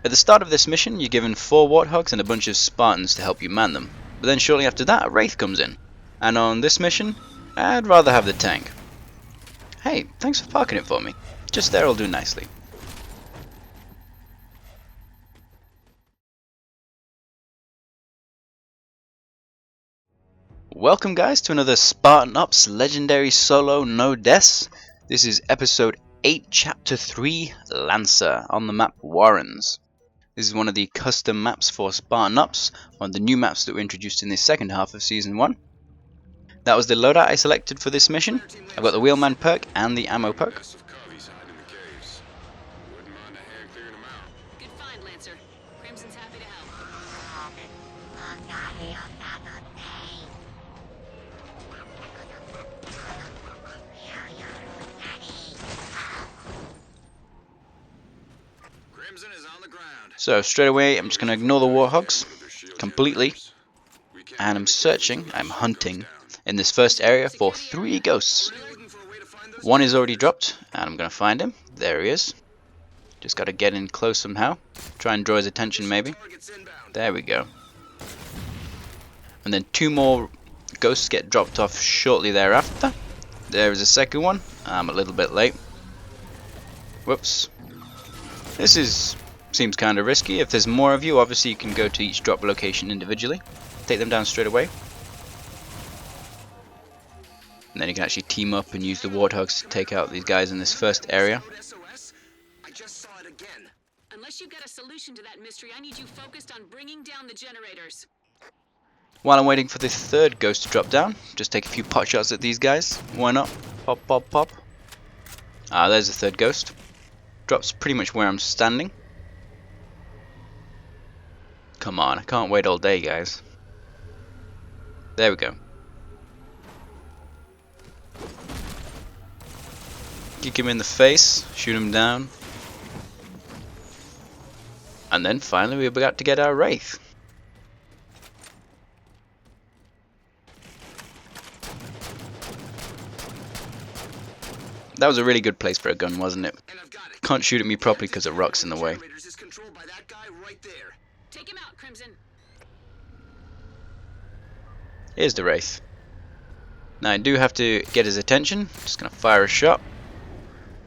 At the start of this mission, you're given 4 Warthogs and a bunch of Spartans to help you man them. But then shortly after that, a Wraith comes in. And on this mission, I'd rather have the tank. Hey, thanks for parking it for me. Just there will do nicely. Welcome guys to another Spartan Ops Legendary Solo No Deaths. This is episode 8 chapter 3 Lancer on the map Warrens. This is one of the custom maps for Spartan Ops, one of the new maps that were introduced in the second half of season 1. That was the loadout I selected for this mission. I've got the Wheelman perk and the ammo perk. Good find, Lancer. Crimson's happy to help. Crimson is on the ground. So straight away I'm just going to ignore the Warthogs completely, and I'm searching, I'm hunting in this first area for 3 ghosts. One is already dropped and I'm going to find him. There he is. Just got to get in close somehow. Try and draw his attention maybe. There we go. And then 2 more ghosts get dropped off shortly thereafter. There is a second one. I'm a little bit late. Whoops. This seems kind of risky. If there's more of you, obviously you can go to each drop location individually. Take them down straight away. And then you can actually team up and use the Warthogs to take out these guys in this first area. I just saw it again. Unless you've got a solution to that mystery, I need you focused on bringing down the generators. While I'm waiting for the 3rd ghost to drop down, just take a few pot shots at these guys. Why not? Pop, pop, pop. Ah, there's the 3rd ghost. Drops pretty much where I'm standing. Come on, I can't wait all day, guys. There we go. Kick him in the face, shoot him down. And then finally we're about to get our Wraith. That was a really good place for a gun, wasn't it? Can't shoot at me properly because of rocks in the way. Take him out, Crimson. Here's the Wraith. Now I do have to get his attention. Just gonna fire a shot.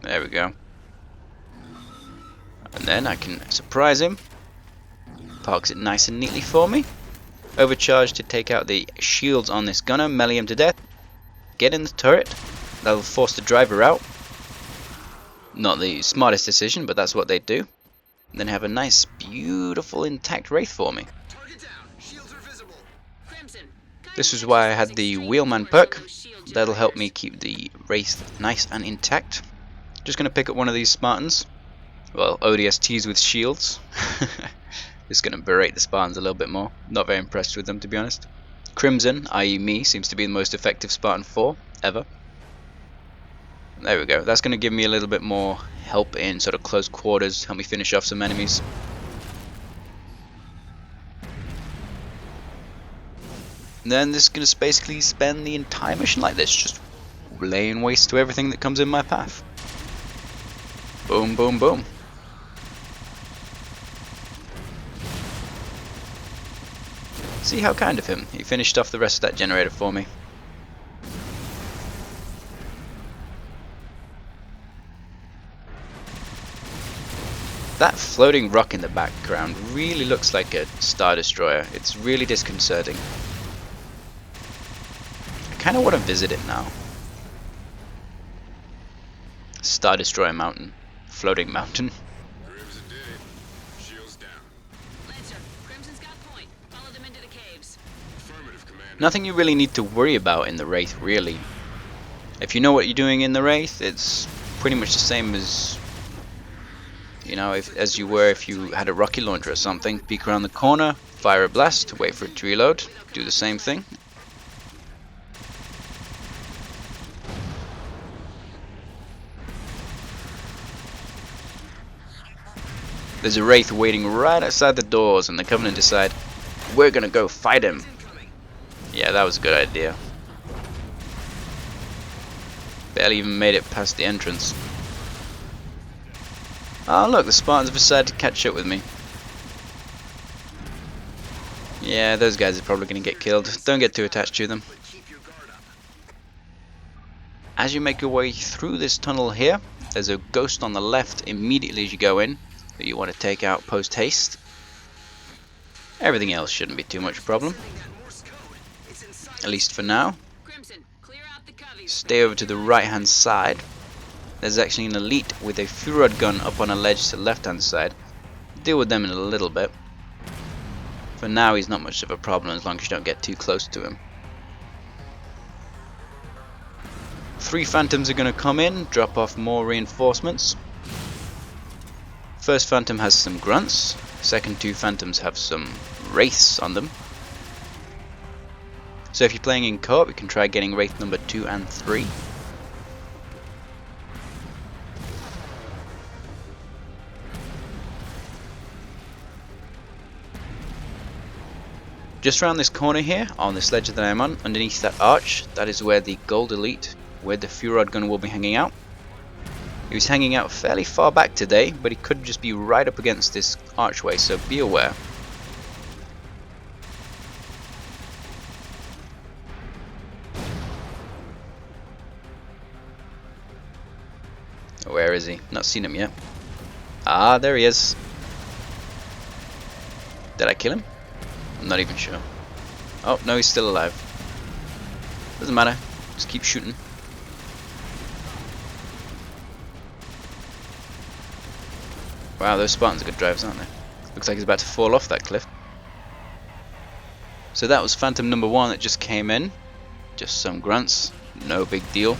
There we go. And then I can surprise him. Parks it nice and neatly for me. Overcharge to take out the shields on this gunner. Melee him to death. Get in the turret. That'll force the driver out. Not the smartest decision, but that's what they do. And then have a nice, beautiful, intact Wraith for me. This is why I had the Wheelman perk. That'll help me keep the Wraith nice and intact. Just going to pick up one of these Spartans. Well, ODSTs with shields. Just going to berate the Spartans a little bit more. Not very impressed with them, to be honest. Crimson, i.e. me, seems to be the most effective Spartan 4 ever. There we go. That's going to give me a little bit more help in sort of close quarters, help me finish off some enemies. And then this is going to basically spend the entire mission like this, just laying waste to everything that comes in my path. Boom, boom, boom. See how kind of him. He finished off the rest of that generator for me. That floating rock in the background really looks like a Star Destroyer. It's really disconcerting. I kind of want to visit it now. Star Destroyer Mountain. Floating mountain. Crimson did it. Shields down. Lancer, Crimson's got point. Follow them into the caves. Affirmative, Commander. Nothing you really need to worry about in the Wraith, really. If you know what you're doing in the Wraith, it's pretty much the same as, you know, as you were if you had a rocket launcher or something. Peek around the corner, fire a blast, wait for it to reload, do the same thing. There's a Wraith waiting right outside the doors, and the Covenant decide, we're gonna go fight him. Yeah, that was a good idea. Barely even made it past the entrance. Oh look, the Spartans have decided to catch up with me. Yeah, those guys are probably going to get killed. Don't get too attached to them. As you make your way through this tunnel here, there's a ghost on the left immediately as you go in that you want to take out post haste. Everything else shouldn't be too much problem, at least for now. Crimson, clear out the coveys. Stay over to the right hand side. There's actually an elite with a Furod gun up on a ledge to the left hand side. Deal with them in a little bit. For now he's not much of a problem as long as you don't get too close to him. 3 phantoms are going to come in, drop off more reinforcements. First phantom has some grunts, second 2 phantoms have some wraiths on them. So if you're playing in co-op, you can try getting wraith number 2 and 3. Just around this corner here, on this ledge that I'm on, underneath that arch, that is where the gold elite with the Furod gun will be hanging out. He was hanging out fairly far back today, but he could just be right up against this archway, so be aware. Where is he? Not seen him yet. Ah, there he is. Did I kill him? I'm not even sure. Oh, no, he's still alive. Doesn't matter. Just keep shooting. Wow, those Spartans are good drivers, aren't they? Looks like he's about to fall off that cliff. So that was Phantom number 1 that just came in. Just some grunts. No big deal.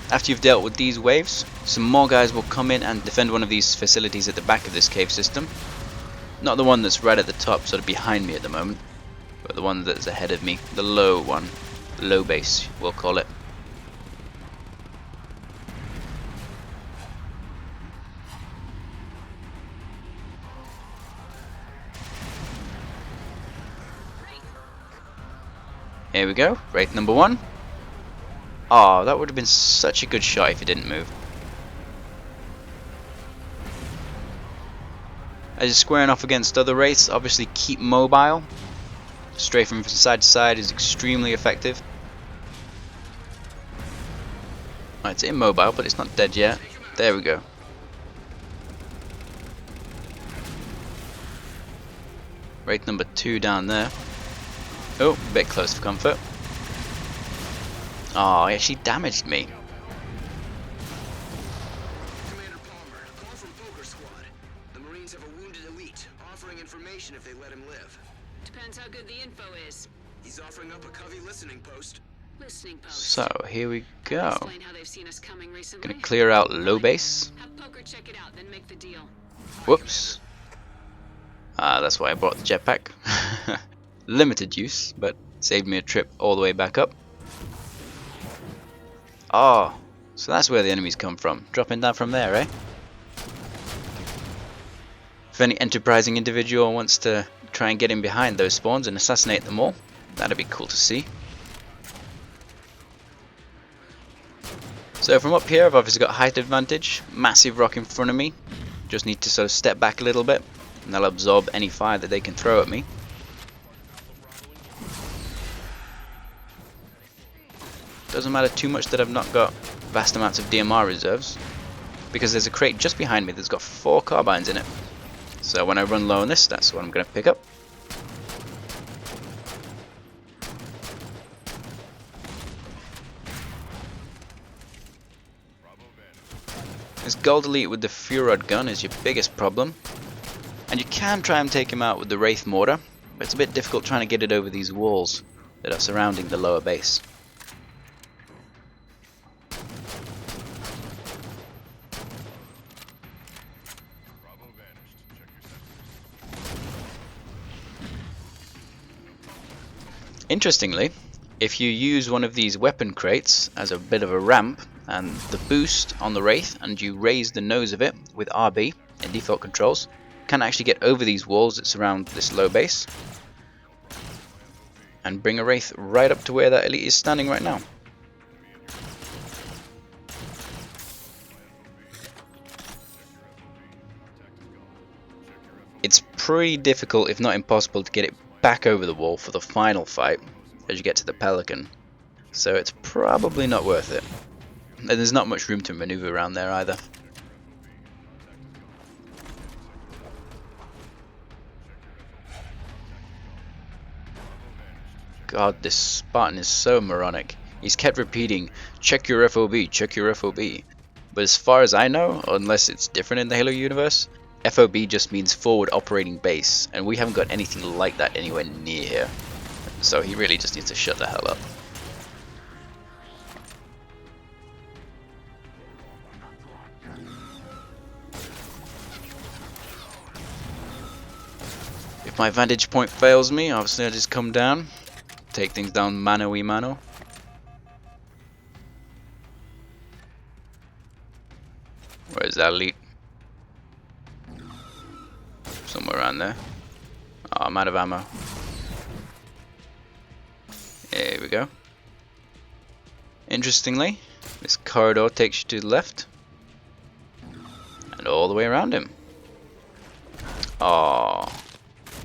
After you've dealt with these waves, some more guys will come in and defend one of these facilities at the back of this cave system. Not the one that's right at the top, sort of behind me at the moment, but the one that's ahead of me, the low one, low base we'll call it. Here we go, Wraith number 1. Oh, that would have been such a good shot if it didn't move. As you're squaring off against other Wraiths, obviously keep mobile. Strafing from side to side is extremely effective. Oh, it's immobile, but it's not dead yet. There we go. Wraith number 2 down there. Oh, a bit close for comfort. Oh, he actually damaged me. Commander Palmer, call from Poker Squad. The Marines have a wounded elite, offering information if they let him live. Depends how good the info is. He's offering up a covey listening post. Listening post. So, here we go. Explain how they've seen us coming recently. Gonna clear out low base. Have Poker check it out, then make the deal. Whoops. Ah, that's why I brought the jetpack. Limited use, but saved me a trip all the way back up. Oh, so that's where the enemies come from. Dropping down from there, eh? If any enterprising individual wants to try and get in behind those spawns and assassinate them all, that'd be cool to see. So from up here, I've obviously got height advantage. Massive rock in front of me. Just need to sort of step back a little bit, and that'll absorb any fire that they can throw at me. Doesn't matter too much that I've not got vast amounts of DMR reserves, because there's a crate just behind me that's got 4 carbines in it. So when I run low on this, that's what I'm going to pick up. This gold elite with the Furod gun is your biggest problem, and you can try and take him out with the Wraith mortar, but it's a bit difficult trying to get it over these walls that are surrounding the lower base. Interestingly, if you use one of these weapon crates as a bit of a ramp and the boost on the Wraith and you raise the nose of it with RB in default controls, you can actually get over these walls that surround this low base and bring a Wraith right up to where that elite is standing right now. It's pretty difficult, if not impossible, to get it back over the wall for the final fight as you get to the Pelican. So it's probably not worth it. And there's not much room to maneuver around there either. God, this Spartan is so moronic. He's kept repeating, check your FOB, check your FOB. But as far as I know, unless it's different in the Halo universe, FOB just means forward operating base, and we haven't got anything like that anywhere near here. So he really just needs to shut the hell up. If my vantage point fails me, obviously I just come down, take things down mano-y-mano. Where's that elite? Somewhere around there. Oh, I'm out of ammo. Here we go. Interestingly, this corridor takes you to the left and all the way around him. Oh,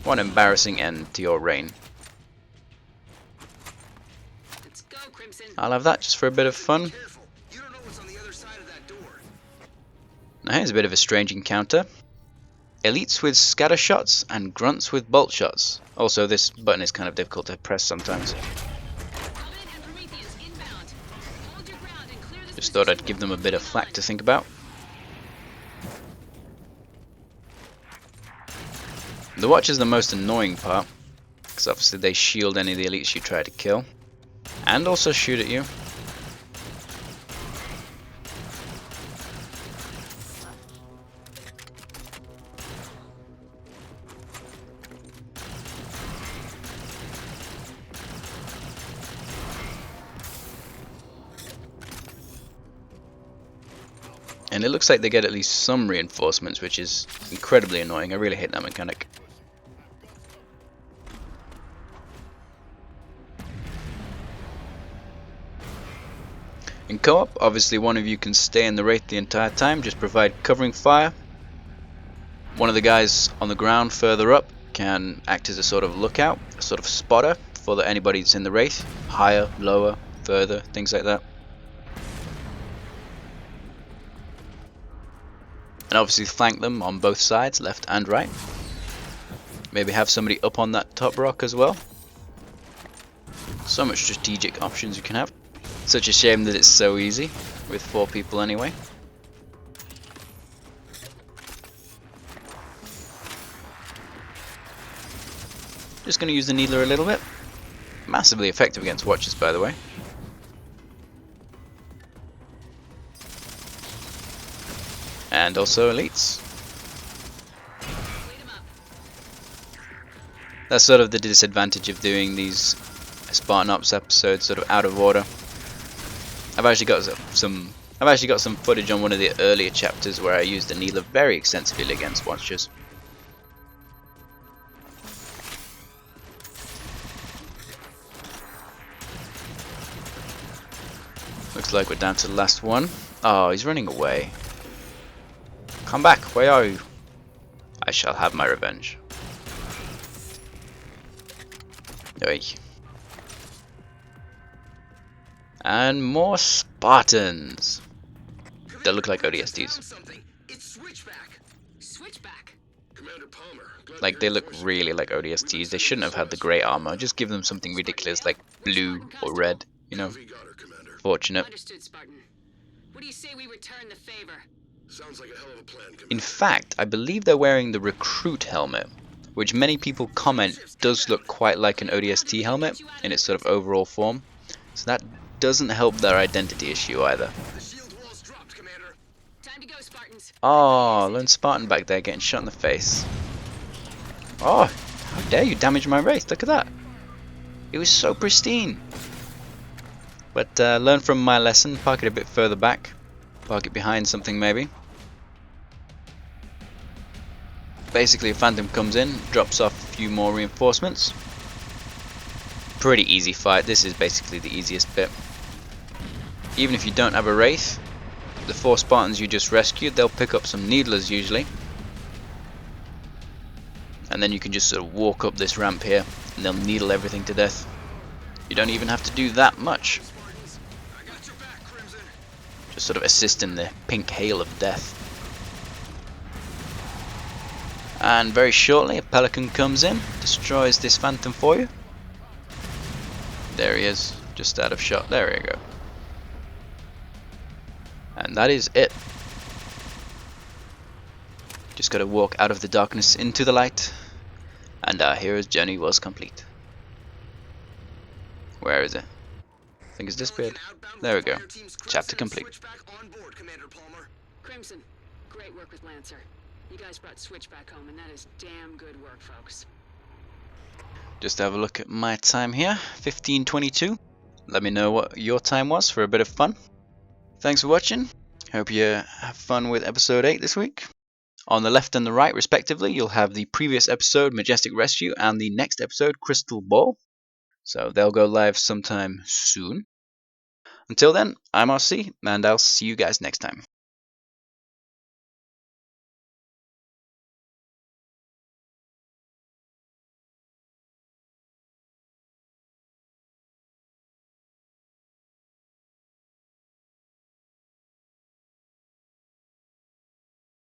what an embarrassing end to your reign. Let's go, Crimson. I'll have that just for a bit of fun. Careful. You don't know what's on the other side of that door. Now here's a bit of a strange encounter. Elites with scatter shots and grunts with bolt shots. Also, this button is kind of difficult to press sometimes. Just thought I'd give them a bit of flack to think about. The watch is the most annoying part, because obviously they shield any of the elites you try to kill, and also shoot at you. And it looks like they get at least some reinforcements, which is incredibly annoying. I really hate that mechanic. In co-op, obviously one of you can stay in the Wraith the entire time, just provide covering fire. One of the guys on the ground further up can act as a sort of lookout, a sort of spotter for anybody that's in the Wraith. Higher, lower, further, things like that. And obviously flank them on both sides, left and right. Maybe have somebody up on that top rock as well. So much strategic options you can have. Such a shame that it's so easy, with 4 people anyway. Just going to use the needler a little bit. Massively effective against watchers, by the way. And also elites. That's sort of the disadvantage of doing these Spartan Ops episodes sort of out of order. I've actually got some footage on one of the earlier chapters where I used the needler very extensively against watchers. Looks like we're down to the last one. Oh, he's running away. Come back, where are you? I shall have my revenge. Oi. And more Spartans. They look like ODSTs. Switchback. Like, they look really like ODSTs. They shouldn't have had the grey armor. Just give them something ridiculous like blue or red, you know. Fortunate. Understood, Spartan. What do you say we return the favor? Sounds like a hell of a plan, Commander. In fact, I believe they're wearing the recruit helmet, which many people comment does look quite like an ODST helmet in its sort of overall form. So that doesn't help their identity issue either. The shield wall's dropped, Commander. Time to go, Spartans. Oh, lone Spartan back there getting shot in the face. Oh, how dare you damage my Wraith, look at that. It was so pristine. But learn from my lesson, park it a bit further back. Park it behind something maybe. Basically a Phantom comes in, drops off a few more reinforcements. Pretty easy fight, this is basically the easiest bit. Even if you don't have a Wraith, the 4 Spartans you just rescued, they'll pick up some needlers usually. and then you can just sort of walk up this ramp here, and they'll needle everything to death. You don't even have to do that much. Just sort of assist in the pink hail of death. And very shortly a pelican comes in, destroys this phantom for you. There he is, just out of shot. There we go. And that is it. Just gotta walk out of the darkness into the light, and our hero's journey was complete. Where is it? I think it's disappeared. There we go. Chapter complete. Crimson, great work with Lancer. You guys brought Switchback home, and that is damn good work, folks. Just have a look at my time here, 15:22. Let me know what your time was for a bit of fun. Thanks for watching. Hope you have fun with episode 8 this week. On the left and the right, respectively, you'll have the previous episode, Majestic Rescue, and the next episode, Crystal Ball. So they'll go live sometime soon. Until then, I'm RC, and I'll see you guys next time.